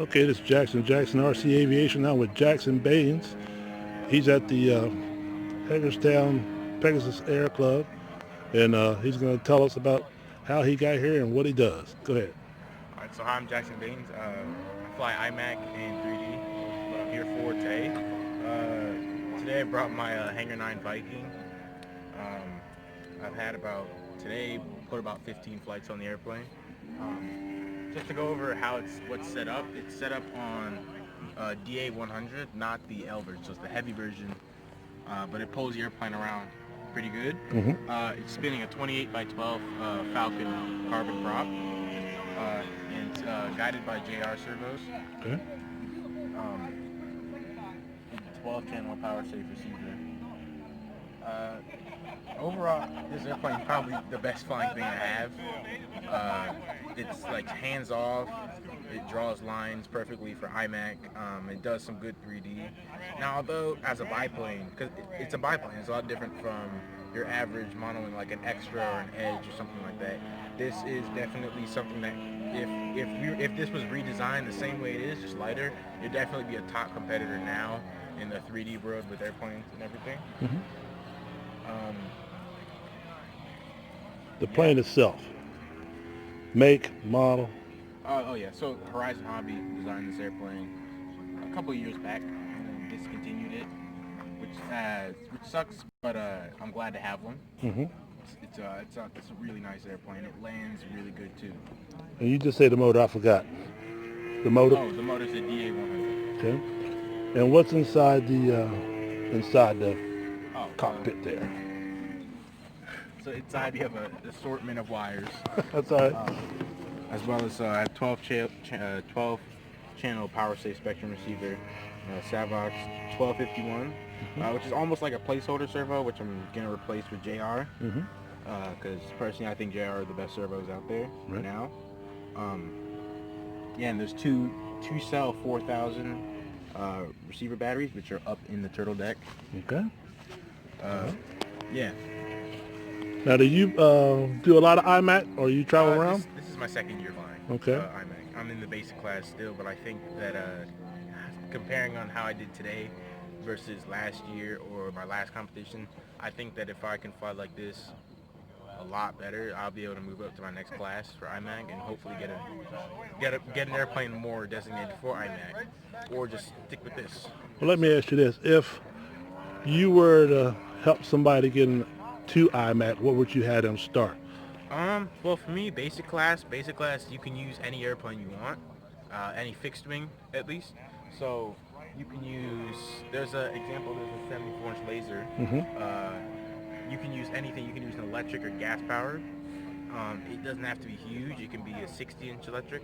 Okay, this is Jackson RC Aviation now with Jackson Baynes. He's at the Hagerstown Pegasus Air Club, and he's going to tell us about how he got here and what he does. Go ahead. All right, so hi, I'm Jackson Baynes. I fly IMAC and 3D. What I'm here for today. Today I brought my Hanger9 Viking. I've had about today put about 15 flights on the airplane. Just to go over how what's set up. It's set up on DA 100, not the L version, so it's the heavy version. But it pulls the airplane around pretty good. It's spinning a 28 by 12 Falcon carbon prop. And it's guided by JR servos. Okay. 12 channel power safe receiver. Overall, this airplane is probably the best flying thing I have. It's like hands off. It draws lines perfectly for IMAC. It does some good 3D. Now, although as a biplane, because it's a biplane, it's a lot different from your average monoling like an Extra or an Edge or something like that. This is definitely something that if this was redesigned the same way it is, just lighter, it'd definitely be a top competitor now in the 3D world with airplanes and everything. The plane itself, make, model. Oh yeah, so Horizon Hobby designed this airplane a couple of years back and then discontinued it, which sucks, but I'm glad to have one. It's a really nice airplane. It lands really good too. And you just say the motor, I forgot. The motor? Oh, the motor's a DA100. Okay. And what's inside the cockpit there? So inside you have an assortment of wires. That's all right. As well as 12 channel power safe spectrum receiver, Savox 1251, which is almost like a placeholder servo, which I'm gonna replace with JR. Because personally, I think JR are the best servos out there right now. Yeah, and there's two cell 4000 receiver batteries, which are up in the turtle deck. Okay. Yeah. Now, do you do a lot of IMAC, or you travel around? This is my second year flying. Okay. IMAC. I'm in the basic class still, but I think that comparing on how I did today versus last year or my last competition, I think that if I can fly like this a lot better, I'll be able to move up to my next class for IMAC and hopefully get an airplane more designated for IMAC, or just stick with this. Well, let me ask you this: if you were to help somebody get to IMAC, what would you have them start? Well, for me, basic class, you can use any airplane you want, any fixed wing at least. So you can use, there's a 74-inch laser. You can use anything. You can use an electric or gas powered. It doesn't have to be huge. It can be a 60-inch electric,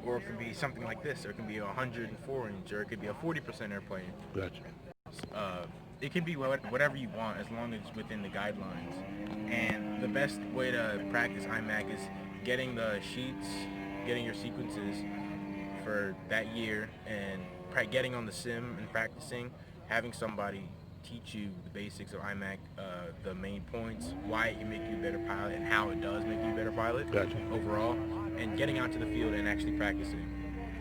or it can be something like this, or it can be a 104-inch, or it could be a 40% airplane. Gotcha. It can be whatever you want as long as it's within the guidelines. And the best way to practice IMAC is getting the sheets, getting your sequences for that year, and getting on the sim and practicing, having somebody teach you the basics of IMAC, the main points, why it can make you a better pilot, and how it does make you a better pilot. Gotcha. Overall, and getting out to the field and actually practicing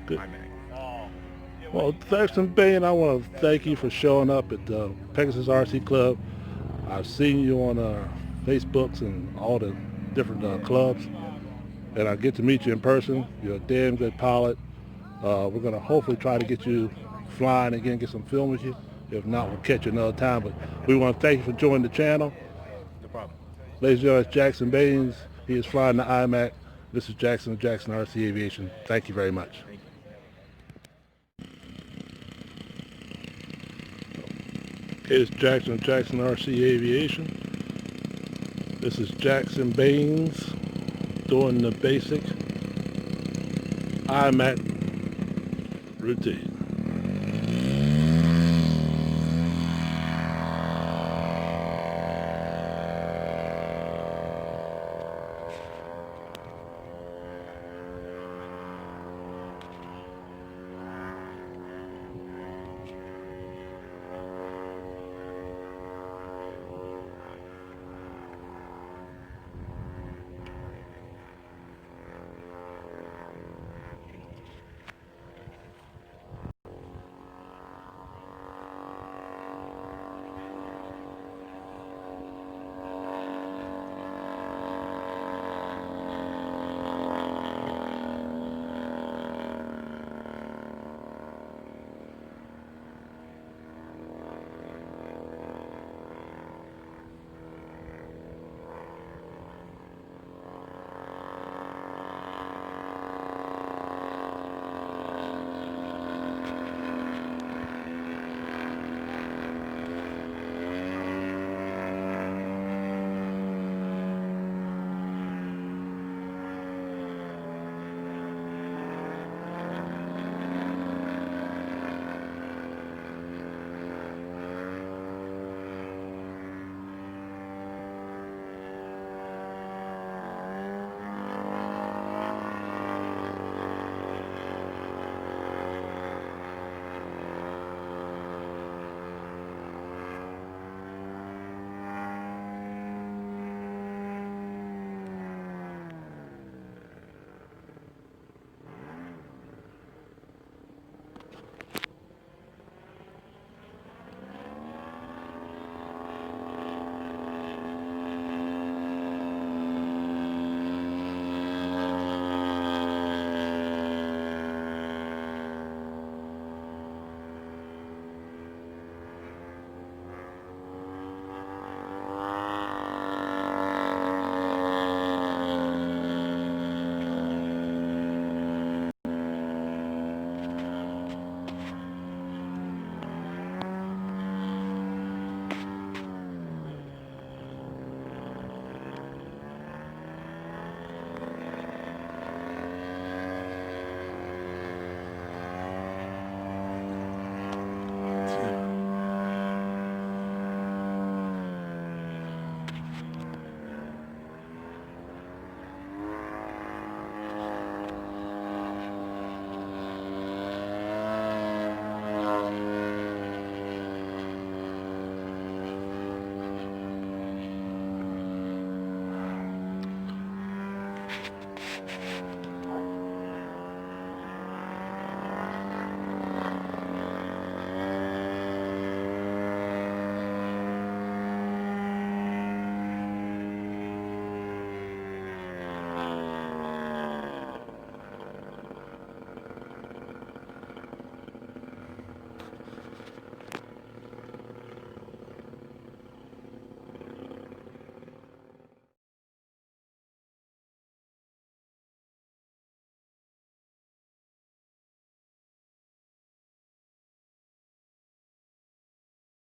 Good. IMAC. Well, Jackson Baynes, I want to thank you for showing up at the Pegasus RC Club. I've seen you on Facebooks and all the different clubs, and I get to meet you in person. You're a damn good pilot. We're going to hopefully try to get you flying again, get some film with you. If not, we'll catch you another time. But we want to thank you for joining the channel. No problem. Ladies and gentlemen, it's Jackson Baynes. He is flying the IMAC. This is Jackson RC Aviation. Thank you very much. Thank you. It's Jackson RC Aviation. This is Jackson Baynes doing the basic IMAC routine.